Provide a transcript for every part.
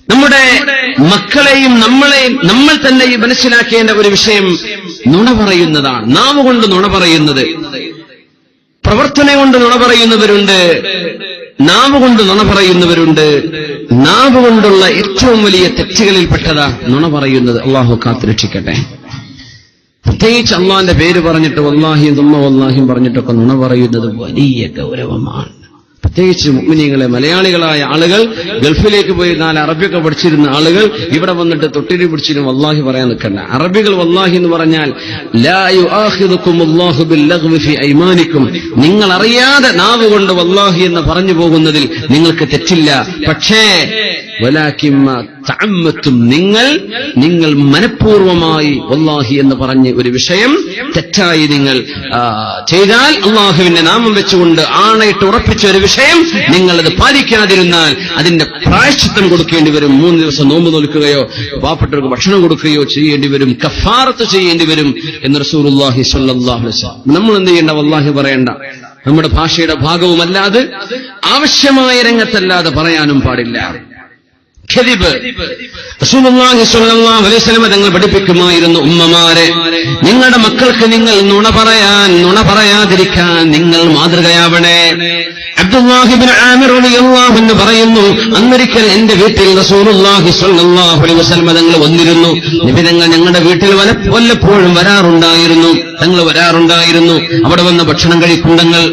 നമ്മുടെ മക്കളെയും നമ്മൾ തന്നെ മനസ്സിലാക്കേണ്ട ഒരു വിഷയം നുണ പറയുന്നതാണ്. നാവ് കൊണ്ട് നുണ പറയുന്നത്, പ്രവർത്തനം കൊണ്ട് നുണ പറയുന്നവരുണ്ട്, നാവ് കൊണ്ട് നുണ പറയുന്നവരുണ്ട്. നാവ് കൊണ്ടുള്ള ഏറ്റവും വലിയ തെറ്റുകളിൽപ്പെട്ടതാ നുണ പറയുന്നത്. അള്ളാഹു കാത്തുരക്ഷിക്കട്ടെ. പ്രത്യേകിച്ച് അള്ളാഹിന്റെ പേര് പറഞ്ഞിട്ട് വല്ലാഹിയും തുമ്മ വല്ലാഹിയും പറഞ്ഞിട്ടൊക്കെ നുണ പറയുന്നത് വലിയ ഗൗരവമാണ്. പ്രത്യേകിച്ച് മുഅ്മിനീങ്ങളെ, മലയാളികളായ ആളുകൾ ഗൾഫിലേക്ക് പോയി 4 അറബിയൊക്കെ പഠിച്ചിരുന്ന ആളുകൾ ഇവിടെ വന്നിട്ട് തൊട്ടിരി പിടിച്ചിരുന്നു വല്ലാഹി പറയാൻ നിൽക്കണ്ട. അറബികൾ വല്ലാഹി എന്ന് പറഞ്ഞാൽ ലാ യുആഖിദുകുമുല്ലാഹു ബില്ലഗ്വി ഫീ ഐമാനിക്കും, നിങ്ങൾ അറിയാതെ നാവ് കൊണ്ട് വല്ലാഹി എന്ന് പറഞ്ഞു പോകുന്നതിൽ നിങ്ങൾക്ക് തെറ്റില്ല. പക്ഷേ വലാകിമ്മ തഅമ്മത്തും, നിങ്ങൾ മനഃപൂർവമായി വല്ലാഹി എന്ന് പറഞ്ഞ് ഒരു വിഷയം തെറ്റായി നിങ്ങൾ ചെയ്താൽ, അള്ളാഹുവിന്റെ നാമം വെച്ചുകൊണ്ട് ആണയിട്ട് ഉറപ്പിച്ച ഒരു വിഷയം നിങ്ങളത് പാലിക്കാതിരുന്നാൽ അതിന്റെ പ്രായശ്ചിത്തം കൊടുക്കേണ്ടി വരും. 3 ദിവസം നോമ്പ് നോൽക്കുകയോ പാവപ്പെട്ടവർക്ക് ഭക്ഷണം കൊടുക്കുകയോ ചെയ്യേണ്ടി വരും, കഫാറത്ത് ചെയ്യേണ്ടി വരും എന്ന് റസൂലുള്ളാഹി സ്വല്ലല്ലാഹു അലൈഹി വസല്ലം. നമ്മൾ എന്ത് ചെയ്യേണ്ട? വല്ലാഹി പറയേണ്ട. നമ്മുടെ ഭാഷയുടെ ഭാഗവുമല്ലാതെ ആവശ്യമായ രംഗത്തല്ലാതെ പറയാനും പാടില്ല. ഖദിബ് റസൂലുള്ളാഹി സ്വല്ലല്ലാഹു അലൈഹി വസല്ലം തങ്ങൾ പഠിപ്പിക്കുമായിരുന്നു, ഉമ്മമാരെ, നിങ്ങളുടെ മക്കൾക്ക് നിങ്ങൾ നുണ പറയാതിരിക്കാൻ നിങ്ങൾ മാതൃകയാവണേ. അബ്ദുല്ലാഹി ഇബ്നു ആമിർ റളിയല്ലാഹു അൻഹു പറയുന്നു, അന്നൊരിക്കൽ എന്റെ വീട്ടിൽ റസൂലുള്ളാഹി സ്വല്ലല്ലാഹു അലൈഹി വസല്ലം തങ്ങൾ വന്നിരുന്നു. നബി തങ്ങൾ ഞങ്ങളുടെ വീട്ടിൽ വല്ലപ്പോഴും വരാറുണ്ടായിരുന്നു. അവിടെ വന്ന് ഭക്ഷണം കഴിക്കുണ്ടെങ്കിൽ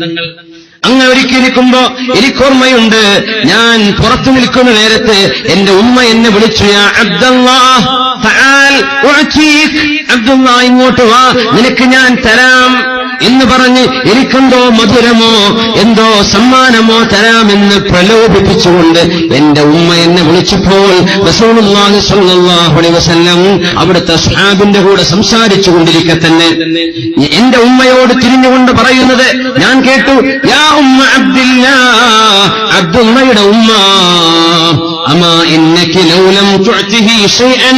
അങ്ങനെ ഒരുക്കിയിരിക്കുമ്പോ എനിക്കോർമ്മയുണ്ട്, ഞാൻ പുറത്തു നിൽക്കുന്ന നേരത്ത് എന്റെ ഉമ്മ എന്നെ വിളിച്ചു, യാ അബ്ദുല്ലാഹ് തആൽ ഉഅതീക്, അബ്ദുല്ലാഹ് ഇങ്ങോട്ട് വാ, നിനക്ക് ഞാൻ തരാം എന്ന് പറഞ്ഞ് എനിക്കെന്തോ മധുരമോ എന്തോ സമ്മാനമോ തരാമെന്ന് പ്രലോഭിപ്പിച്ചുകൊണ്ട് എന്റെ ഉമ്മ എന്നെ വിളിച്ചപ്പോൾ റസൂലുള്ളാഹി സ്വല്ലല്ലാഹു അലൈഹി വസല്ലം അവിടുത്തെ സ്വഹാബിന്റെ കൂടെ സംസാരിച്ചു കൊണ്ടിരിക്കെ തന്നെ എന്റെ ഉമ്മയോട് തിരിഞ്ഞുകൊണ്ട് പറയുന്നത് ഞാൻ കേട്ടു, യാ ഉമ്മ അബ്ദില്ലാഹ്, അബ്ദുള്ളയുടെ ഉമ്മ, അമാ ഇന്നകി ലൗ ലം തുഅതിഹി ശൈഅൻ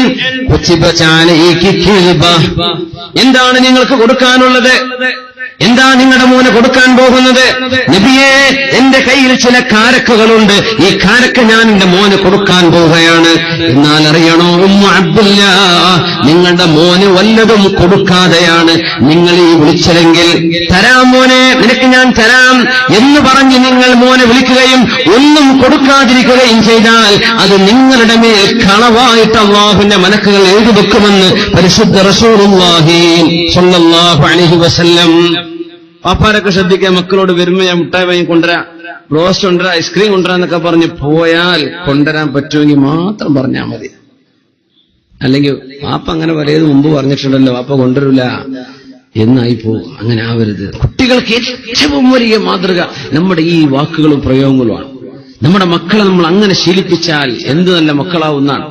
കുതിബത അലൈകി കിൽബ, എന്താണ് നിങ്ങൾക്ക് കൊടുക്കാനുള്ളത്? എന്താ നിങ്ങളുടെ മോന് കൊടുക്കാൻ പോകുന്നത്? നബിയേ, എന്റെ കയ്യിൽ ചില കാരക്കകളുണ്ട്, ഈ കാരക്ക ഞാൻ എന്റെ മോന് കൊടുക്കാൻ പോവുകയാണ്. എന്നാൽ അറിയണോ ഉമ്മ അബ്ദുല്ലാഹ്, നിങ്ങളുടെ മോന് വല്ലതും കൊടുക്കാതെയാണ് നിങ്ങൾ ഈ വിളിച്ചതെങ്കിൽ, തരാം മോനെ, നിനക്ക് ഞാൻ തരാം എന്ന് പറഞ്ഞ് നിങ്ങൾ മോനെ വിളിക്കുകയും ഒന്നും കൊടുക്കാതിരിക്കുകയും ചെയ്താൽ അത് നിങ്ങളുടെ മേൽ കളവായിട്ട് അല്ലാഹുവിന്റെ മലക്കുകൾ എഴുതി വെക്കുമെന്ന് പരിശുദ്ധ റസൂലുള്ളാഹി സ്വല്ലല്ലാഹു അലൈഹി വസല്ലം. പാപ്പാരൊക്കെ ശ്രദ്ധിക്കാൻ, മക്കളോട് വരുമ്പോ ഞാൻ മുട്ടായി വാങ്ങി കൊണ്ടുവരാ, റോസ്റ്റ് കൊണ്ടുവരാ, ഐസ്ക്രീം കൊണ്ടുവരാന്നൊക്കെ പറഞ്ഞ് പോയാൽ കൊണ്ടുവരാൻ പറ്റുമെങ്കിൽ മാത്രം പറഞ്ഞാൽ മതി. അല്ലെങ്കിൽ വാപ്പ അങ്ങനെ പലതും മുമ്പ് പറഞ്ഞിട്ടുണ്ടല്ലോ, വാപ്പ കൊണ്ടുവരില്ല എന്നായി പോകും. അങ്ങനെ ആവരുത്. കുട്ടികൾക്ക് ഏറ്റവും വലിയ മാതൃക നമ്മുടെ ഈ വാക്കുകളും പ്രയോഗങ്ങളുമാണ്. നമ്മുടെ മക്കളെ നമ്മൾ അങ്ങനെ ശീലിപ്പിച്ചാൽ എന്ത് നല്ല മക്കളാവുന്നതാണ്.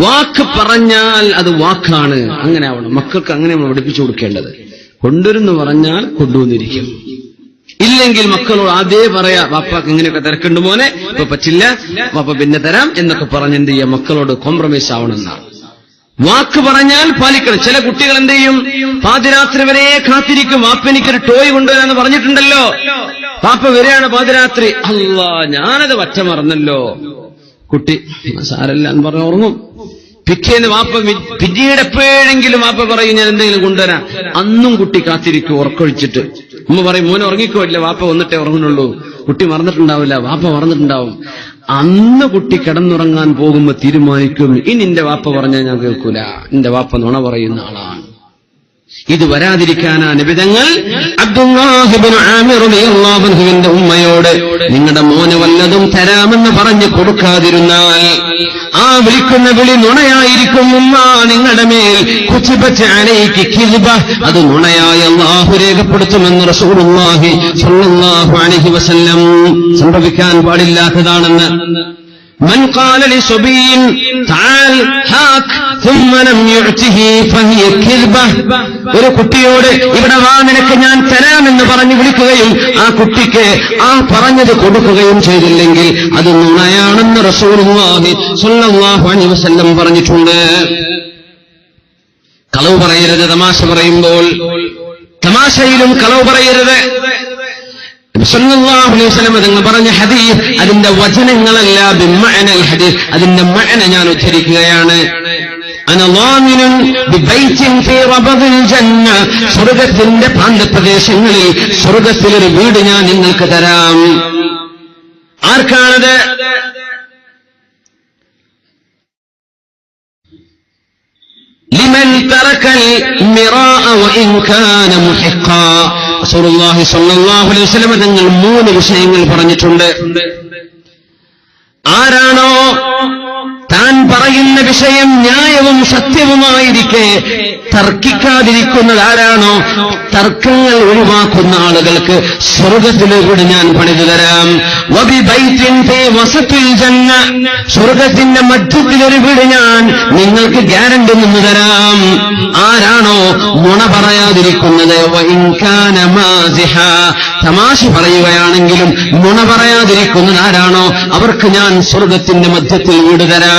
വാക്ക് പറഞ്ഞാൽ അത് വാക്കാണ്, അങ്ങനെ ആവണം. മക്കൾക്ക് അങ്ങനെ നമ്മൾ പഠിപ്പിച്ചു കൊടുക്കേണ്ടത്. കൊണ്ടുവരുന്നു പറഞ്ഞാൽ കൊണ്ടുവന്നിരിക്കും. ഇല്ലെങ്കിൽ മക്കളോട് ആദ്യേ പറയാ, വാപ്പാക്ക് ഇങ്ങനെയൊക്കെ തിരക്കുണ്ട് മോനെ, ഇപ്പൊ പറ്റില്ല, വാപ്പ പിന്നെ തരാം എന്നൊക്കെ പറഞ്ഞ് എന്ത് ചെയ്യാം, മക്കളോട് കോംപ്രമൈസ് ആവണമെന്നാണ്. വാക്ക് പറഞ്ഞാൽ പാലിക്കണം. ചില കുട്ടികൾ എന്ത് ചെയ്യും, പാതിരാത്രി വരെ കാത്തിരിക്കും, വാപ്പ എനിക്കൊരു ടോയ് കൊണ്ടുവരാന്ന് പറഞ്ഞിട്ടുണ്ടല്ലോ, വാപ്പ വരെയാണ് പാതിരാത്രി, അല്ലാ ഞാനത് വറ്റ മറന്നല്ലോ, കുട്ടി സാരല്ല എന്ന് പറഞ്ഞ് ഉറങ്ങും. പിറ്റേന്ന് വാപ്പ പിന്നീട് എപ്പോഴെങ്കിലും വാപ്പ പറയും ഞാൻ എന്തെങ്കിലും കൊണ്ടുവരാം, അന്നും കുട്ടി കാത്തിരിക്കും ഉറക്കൊഴിച്ചിട്ട്. ഉമ്മ പറയും മോനെ ഉറങ്ങിക്കോ, ഇല്ല വാപ്പ വന്നിട്ടേ ഉറങ്ങുന്നുള്ളൂ. കുട്ടി മറന്നിട്ടുണ്ടാവില്ല, വാപ്പ മറന്നിട്ടുണ്ടാവും. അന്ന് കുട്ടി കിടന്നുറങ്ങാൻ പോകുമ്പോ തീരുമാനിക്കും, ഇനി എന്റെ വാപ്പ പറഞ്ഞാൽ ഞാൻ കേൾക്കൂല, എന്റെ വാപ്പ നുണ പറയുന്ന ആളാണ്. ഇത് വരാതിരിക്കാനാ നബിതങ്ങൾ അബ്ദുല്ലാഹി ഇബ്നു ആമിർ റളിയല്ലാഹു അൻഹുവിന്റെ ഉമ്മയോട് നിങ്ങളുടെ മോന് വല്ലതും തരാമെന്ന് പറഞ്ഞു കൊടുക്കാതിരുന്നാൽ ആ വിളിക്കുന്ന വിളി നുണയായിരിക്കും ഉമ്മ, നിങ്ങളുടെ മേൽ കുതിബത അലൈകി കിൽബ, അത് നുണയായി അല്ലാഹു രേഖപ്പെടുത്തുമെന്ന് റസൂലുള്ളാഹി സ്വല്ലല്ലാഹു അലൈഹി വസല്ലം. സംഭവിക്കാൻ പാടില്ലാത്തതാണെന്ന്. من قال لصبي تعال هاك ثم لم يعته فهي كذبة, ഒരു കുട്ടിയോട് ഇവിടെ വാ നിനക്ക് ഞാൻ തരാമെന്ന് പറഞ്ഞു വിളിക്കുകയും ആ കുട്ടിക്ക് ആ പറഞ്ഞത് കൊടുക്കുകയും ചെയ്തില്ലെങ്കിൽ അത് നുണയാണെന്ന് റസൂലുള്ളാഹി സ്വല്ലല്ലാഹു അലൈഹി വസല്ലം പറഞ്ഞിട്ടുണ്ട്. കളവ് പറയരുത്. തമാശ പറയുമ്പോൾ തമാശയിലും കളവ് പറയരുത്. സല്ലല്ലാഹു അലൈഹി വസല്ലം തങ്ങൾ പറഞ്ഞ ഹദീസ് അതിന്റെ വചനങ്ങളല്ല, ബിമഅനൽ ഹദീസ്, അതിന്റെ മഅന ഞാൻ ഉദ്ധരിക്കുകയാണ്. സ്വർഗത്തിന്റെ പ്രാന്തപ്രദേശങ്ങളിൽ സ്വർഗത്തിലൊരു വീട് ഞാൻ നിങ്ങൾക്ക് തരാം. ആർക്കാണത്? ലിമൻ തറക്കൽ മിറാഅ വഇൻ കാന മുഹിഖാ. റസൂലുള്ളാഹി സ്വല്ലല്ലാഹു അലൈഹി വസല്ലം തങ്ങൾ 3 വിഷയങ്ങൾ പറഞ്ഞിട്ടുണ്ട്. ആരാണോ താൻ പറയുന്ന വിഷയം ന്യായവും സത്യവുമായിരിക്കെ തർക്കിക്കാതിരിക്കുന്നത്, ആരാണോ തർക്കങ്ങൾ ഒഴിവാക്കുന്ന ആളുകൾക്ക് സ്വർഗത്തിലൂടെ ഞാൻ പണിതു തരാം. സ്വർഗത്തിന്റെ മധ്യത്തിലൊരു വീട് ഞാൻ നിങ്ങൾക്ക് ഗ്യാരണ്ടി നിന്ന് തരാം. ആരാണോ നുണ പറയാതിരിക്കുന്നത്, തമാശ പറയുകയാണെങ്കിലും നുണ പറയാതിരിക്കുന്നത് ആരാണോ അവർക്ക് ഞാൻ സ്വർഗത്തിന്റെ മധ്യത്തിൽ വീട് തരാം.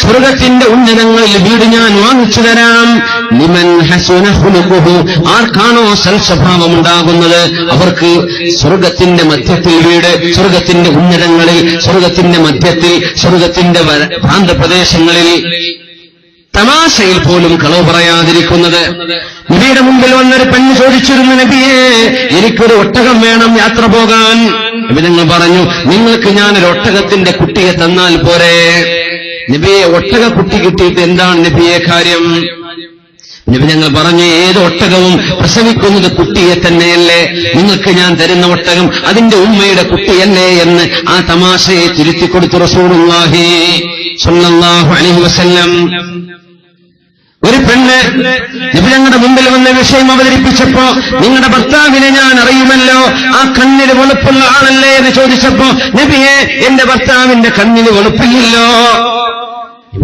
സ്വർഗത്തിന്റെ ഉന്നതങ്ങളിൽ വീട് ഞാൻ വാങ്ങിച്ചു തരാം. ലിമൻ ഹസന ഖുലുഖുഹു, ആർക്കാണോ സൽസ്വഭാവം ഉണ്ടാകുന്നത് അവർക്ക് സ്വർഗത്തിന്റെ മധ്യത്തിൽ വീട്, സ്വർഗത്തിന്റെ ഉന്നതങ്ങളിൽ, സ്വർഗത്തിന്റെ മധ്യത്തിൽ, സ്വർഗത്തിന്റെ പ്രാന്തപ്രദേശങ്ങളിൽ. തമാശയിൽ പോലും കളവ് പറയാതിരിക്കുന്നത്. നബിയുടെ മുമ്പിൽ വന്നൊരു പെണ്ണ് ചോദിച്ചിരുന്നു, നബിയേ എനിക്കൊരു ഒട്ടകം വേണം യാത്ര പോകാൻ. നബി തങ്ങൾ പറഞ്ഞു, നിങ്ങൾക്ക് ഞാനൊരു ഒട്ടകത്തിന്റെ കുട്ടിയെ തന്നാൽ പോരെ. നബിയെ ഒട്ടക കുട്ടി കിട്ടിയിട്ട് എന്താണ് നബിയെ കാര്യം? നബി ഞങ്ങൾ പറഞ്ഞു, ഏത് ഒട്ടകവും പ്രസവിക്കുന്നത് കുട്ടിയെ തന്നെയല്ലേ, നിങ്ങൾക്ക് ഞാൻ തരുന്ന ഒട്ടകം അതിന്റെ ഉമ്മയുടെ കുട്ടിയല്ലേ എന്ന് ആ തമാശയെ തിരുത്തിക്കൊടുത്തു റസൂലുള്ളാഹി സ്വല്ലല്ലാഹു അലൈഹി വസല്ലം. ഒരു പെണ്ണ് നബി ഞങ്ങളുടെ മുമ്പിൽ വന്ന വിഷയം അവതരിപ്പിച്ചപ്പോ, നിങ്ങളുടെ ഭർത്താവിനെ ഞാൻ അറിയുമല്ലോ, ആ കണ്ണിന് വെളുപ്പുള്ള ആളല്ലേ എന്ന് ചോദിച്ചപ്പോ, നബിയെ എന്റെ ഭർത്താവിന്റെ കണ്ണിന് വെളുപ്പില്ലല്ലോ.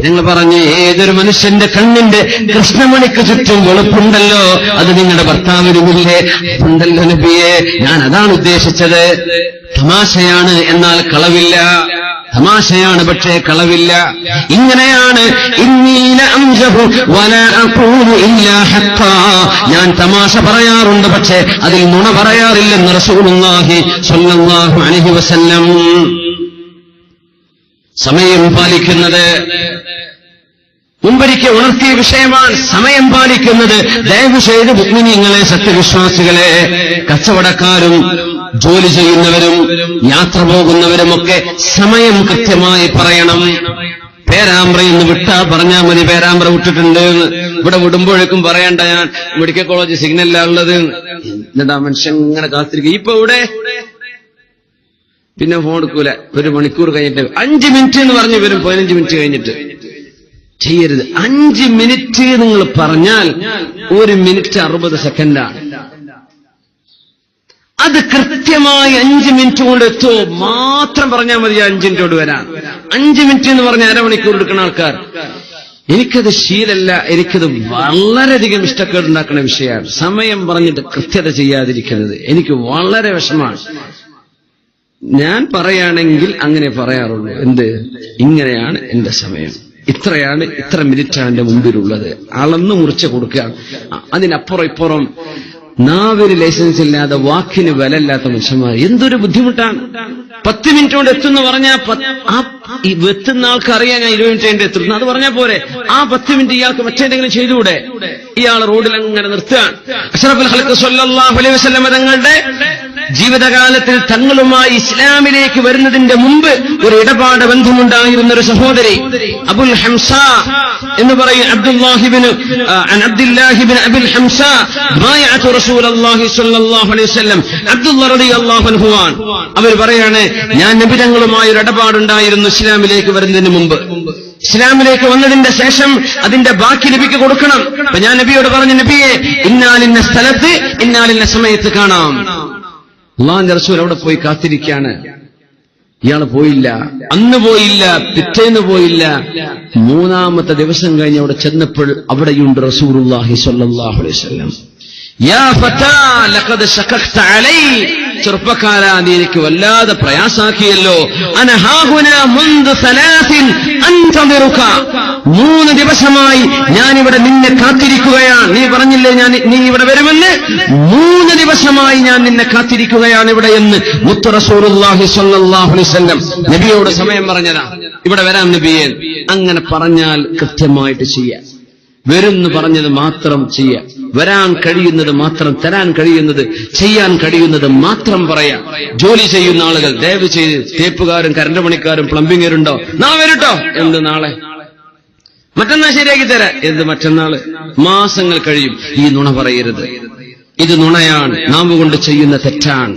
ഞങ്ങൾ പറഞ്ഞു, ഏതൊരു മനുഷ്യന്റെ കണ്ണിന്റെ കൃഷ്ണമണിക്ക് ചുറ്റും വെളുപ്പുണ്ടല്ലോ, അത് നിങ്ങളുടെ ഭർത്താവിനുമില്ലേ? ഉണ്ടല്ലോ നബിയെ, ഞാൻ അതാണ് ഉദ്ദേശിച്ചത്. തമാശയാണ്, എന്നാൽ കളവില്ല. തമാശയാണ്, പക്ഷേ കളവില്ല. ഇങ്ങനെയാണ് ഞാൻ തമാശ പറയാറുണ്ട്, പക്ഷേ അതിൽ നുണ പറയാറില്ലെന്ന് റസൂലുള്ളാഹി സ്വല്ലല്ലാഹു അലൈഹി വസല്ലം. സമയം പാലിക്കുന്നത് മുമ്പൊരിക്കൽ ഉണർത്തിയ വിഷയമാണ്. സമയം പാലിക്കുന്നത് ദയവ് ചെയ്ത് മുഅ്മിനീങ്ങളെ, സത്യവിശ്വാസികളെ, കച്ചവടക്കാരും ജോലി ചെയ്യുന്നവരും യാത്ര പോകുന്നവരുമൊക്കെ സമയം കൃത്യമായി പറയണം. പേരാമ്പ്രയിന്ന് വിട്ടാ പറഞ്ഞാൽ മതി, പേരാമ്പ്ര വിട്ടിട്ടുണ്ട്. ഇവിടെ വിടുമ്പോഴേക്കും പറയണ്ട ഞാൻ മെഡിക്കൽ കോളേജ് സിഗ്നലിലാ ഉള്ളത്. എന്നിട്ടാ മനുഷ്യൻ ഇങ്ങനെ കാത്തിരിക്കും. ഇപ്പൊ ഇവിടെ പിന്നെ ഫോൺ എടുക്കൂല. 1 മണിക്കൂർ കഴിഞ്ഞിട്ട് 5 മിനിറ്റ് എന്ന് പറഞ്ഞു വരും. 15 മിനിറ്റ് കഴിഞ്ഞിട്ട് ചെയ്യരുത്. 5 മിനിറ്റ് നിങ്ങൾ പറഞ്ഞാൽ 1 മിനിറ്റ് 60 സെക്കൻഡാണ്. അത് കൃത്യമായി 5 മിനിറ്റ് കൊണ്ട് എത്തുമോ മാത്രം പറഞ്ഞാൽ മതി. 5 മിനിറ്റോട് വരാൻ 5 മിനിറ്റ് എന്ന് പറഞ്ഞ അരമണിക്കൂർ എടുക്കുന്ന ആൾക്കാർ. എനിക്കത് ശീലല്ല. എനിക്കത് വളരെയധികം ഇഷ്ടക്കേടുണ്ടാക്കുന്ന വിഷയമാണ്. സമയം പറഞ്ഞിട്ട് കൃത്യത ചെയ്യാതിരിക്കുന്നത് എനിക്ക് വളരെ വിഷമാണ്. ഞാൻ പറയുകയാണെങ്കിൽ അങ്ങനെ പറയാറുള്ളൂ. എന്ത്? ഇങ്ങനെയാണ് എന്റെ സമയം, ഇത്രയാണ്, ഇത്ര മിനിറ്റാണ് എന്റെ മുമ്പിലുള്ളത്, അളന്നു മുറിച്ച് കൊടുക്കുകയാണ്. അതിനപ്പുറം ഇപ്പുറം നാവിന് ലൈസൻസ് ഇല്ലാതെ, വാക്കിന് വിലയില്ലാത്ത മനുഷ്യന്മാർ എന്തൊരു ബുദ്ധിമുട്ടാണ്. 10 മിനിറ്റ് കൊണ്ട് എത്തുന്നു പറഞ്ഞാൽ ഈ എത്തുന്ന ആൾക്ക് അറിയാൻ ഞാൻ 20 മിനിറ്റ് എത്തുന്നു, അത് പറഞ്ഞാൽ പോരെ. ആ 10 മിനിറ്റ് ഇയാൾക്ക് മറ്റേന്തെങ്കിലും ചെയ്തുകൂടെ? ഇയാൾ റോഡിൽ അങ്ങനെ നിർത്തുകയാണ്. അഷ്റഫുൽ ഖൽഖ് സ്വല്ലല്ലാഹു അലൈഹി വസല്ലം തങ്ങളുടെ ജീവിതകാലത്തിൽ തങ്ങളുമായി ഇസ്ലാമിലേക്ക് വരുന്നതിന്റെ മുമ്പ് ഒരു ഇടപാട് ബന്ധമുണ്ടായിരുന്ന ഒരു സഹോദരി, അബുൽ ഹംസ എന്ന് പറയും, അബ്ദുല്ലാഹിബ്നു അബുൽ ഹംസ ബായഅതു റസൂലുള്ളാഹി സ്വല്ലല്ലാഹു അലൈഹി വസല്ലം. അബ്ദുല്ലാഹ് റളിയല്ലാഹു അൻഹു ആണ്. അവർ പറയാണ്, ഞാൻ നബി തങ്ങളുമായി ഒരു ഇടപാടുണ്ടായിരുന്നു ഇസ്ലാമിലേക്ക് വരുന്നതിന് മുമ്പ്. ഇസ്ലാമിലേക്ക് വന്നതിന്റെ ശേഷം അതിന്റെ ബാക്കി നബിക്ക് കൊടുക്കണം. അപ്പൊ ഞാൻ നബിയോട് പറഞ്ഞു, നബിയെ ഇന്നാലിന്ന സ്ഥലത്ത് ഇന്നാലിന്ന സമയത്ത് കാണാം. അല്ലാഹുവിന്റെ റസൂൽ അവിടെ പോയി കാത്തിരിക്കുകയാണ്. ഇയാൾ പോയില്ല. അന്ന് പോയില്ല, പിറ്റേന്ന് പോയില്ല. 3-ാമത്തെ ദിവസം കഴിഞ്ഞ് അവിടെ ചെന്നപ്പോൾ അവിടെയുണ്ട് റസൂലുള്ളാഹി സ്വല്ലല്ലാഹു അലൈഹി വസല്ലം. യാ ഫതാ ലഖദ് ശഖഖത അലൈ, ചെറുപ്പക്കാരാ നീ എനിക്ക് വല്ലാതെ പ്രയാസാക്കിയല്ലോ. അന ഹാഹുന മുൻദു 3 അന്ന അന്തദിറുക, 3 ദിവസമായി ഞാനിവിടെ നിന്നെ കാത്തിരിക്കുകയാണ്. നീ പറഞ്ഞില്ലേ നീ ഇവിടെ വരുമെന്ന്, 3 ദിവസമായി ഞാൻ നിന്നെ കാത്തിരിക്കുകയാണ് ഇവിടെ എന്ന് മുത്ത് റസൂലുള്ളാഹി സ്വല്ലല്ലാഹു അലൈഹി വസല്ലം നബിയോട് സമയം പറഞ്ഞതാ. ഇവിടെ വരാം നബിയേ. അങ്ങനെ പറഞ്ഞാൽ കൃത്യമായിട്ട് ചെയ്യാം. വരുന്നു പറഞ്ഞത് മാത്രം ചെയ്യാം. വരാൻ കഴിയുന്നത് മാത്രം, തരാൻ കഴിയുന്നത്, ചെയ്യാൻ കഴിയുന്നത് മാത്രം പറയാം. ജോലി ചെയ്യുന്ന ആളുകൾ ദയവ് ചെയ്ത്, തേപ്പുകാരും കരണ്ട് പണിക്കാരും പ്ലംബിംഗരുണ്ടോ, നാളെ വരട്ടോ, എന്ത് നാളെ, മറ്റന്നാൾ ശരിയാക്കി തരാം, എന്ത് മറ്റന്നാള്, മാസങ്ങൾ കഴിയും. ഈ നുണ പറയരുത്. ഇത് നുണയാണ്, നാം കൊണ്ട് ചെയ്യുന്ന തെറ്റാണ്.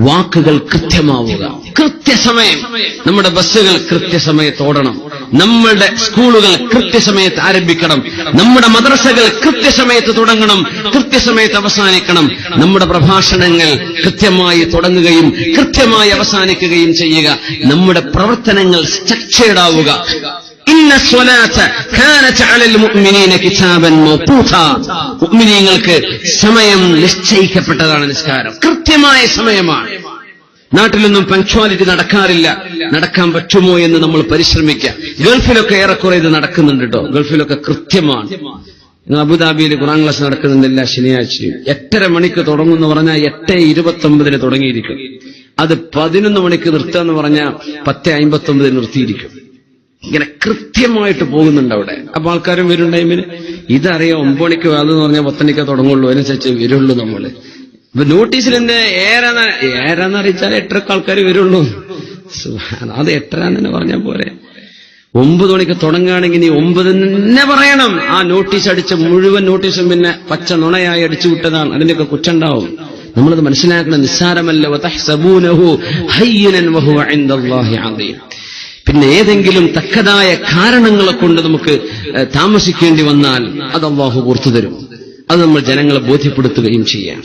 വാക്കുകൾ കൃത്യമാവുക, കൃത്യസമയം. നമ്മുടെ ബസ്സുകൾ കൃത്യസമയത്ത് ഓടണം, നമ്മളുടെ സ്കൂളുകൾ കൃത്യസമയത്ത് ആരംഭിക്കണം, നമ്മുടെ മദ്രസകൾ കൃത്യസമയത്ത് തുടങ്ങണം, കൃത്യസമയത്ത് അവസാനിക്കണം. നമ്മുടെ പ്രഭാഷണങ്ങൾ കൃത്യമായി തുടങ്ങുകയും കൃത്യമായി അവസാനിക്കുകയും ചെയ്യുക. നമ്മുടെ പ്രവർത്തനങ്ങൾ സ്ട്രക്ചേർഡ് ആവുക. ഇന്ന സ്വലാത്ത കാനത് അലൽ മുഅ്മിനീന കിതാബൻ മൗഖൂത. മുഅ്മിനീങ്ങൾക്ക് സമയം നിശ്ചയിക്കപ്പെട്ടതാണ്. നിസ്കാരം കൃത്യമായ സമയമാണ്. നാട്ടിലൊന്നും പങ്ക്ച്വാലിറ്റി നടക്കാറില്ല. നടക്കാൻ പറ്റുമോ എന്ന് നമ്മൾ പരിശ്രമിക്കുക. ഗൾഫിലൊക്കെ ഏറെക്കുറെ ഇത് നടക്കുന്നുണ്ട് കേട്ടോ. ഗൾഫിലൊക്കെ കൃത്യമാണ്. അബുദാബിയിൽ ഖുർആൻ ക്ലാസ് നടക്കുന്നുണ്ട് ശനിയാഴ്ചയും. 8:30 മണിക്ക് തുടങ്ങുമെന്ന് പറഞ്ഞാൽ 8:29 തുടങ്ങിയിരിക്കും. അത് 11 മണിക്ക് നിർത്താന്ന് പറഞ്ഞാൽ 10:59 നിർത്തിയിരിക്കും. ഇങ്ങനെ കൃത്യമായിട്ട് പോകുന്നുണ്ട് അവിടെ. അപ്പൊ ആൾക്കാരും വരും ടൈമിന്. ഇതറിയാം 9 മണിക്ക് അതെന്ന് പറഞ്ഞാൽ 10 മണിക്കേ തുടങ്ങുള്ളൂ, അതിനനുസരിച്ച് വരുള്ളൂ നമ്മള്. ഇപ്പൊ നോട്ടീസിൽ എന്ത് ഏരാന്ന് അറിയിച്ചാൽ 8:00 ആൾക്കാർ വരുള്ളൂ. അത് 8:30 തന്നെ പറഞ്ഞാൽ പോരെ. 9 മണിക്ക് തുടങ്ങുകയാണെങ്കിൽ നീ 9 തന്നെ പറയണം. ആ നോട്ടീസ് അടിച്ച മുഴുവൻ നോട്ടീസും പിന്നെ പച്ച നുണയായി അടിച്ചു വിട്ടതാണ്. അതിന്റെയൊക്കെ കുറ്റുണ്ടാവും. നമ്മളത് മനസ്സിലാക്കണം. നിസ്സാരമല്ല. വതഹ്സബൂനഹു ഹയ്യിനൻ വഹുവ ഇൻദല്ലാഹി അദീം. പിന്നെ ഏതെങ്കിലും തക്കതായ കാരണങ്ങളെ കൊണ്ട് നമുക്ക് താമസിക്കേണ്ടി വന്നാൽ അത് അല്ലാഹു പുറത്തു തരും. അത് നമ്മൾ ജനങ്ങളെ ബോധ്യപ്പെടുത്തുകയും ചെയ്യാം.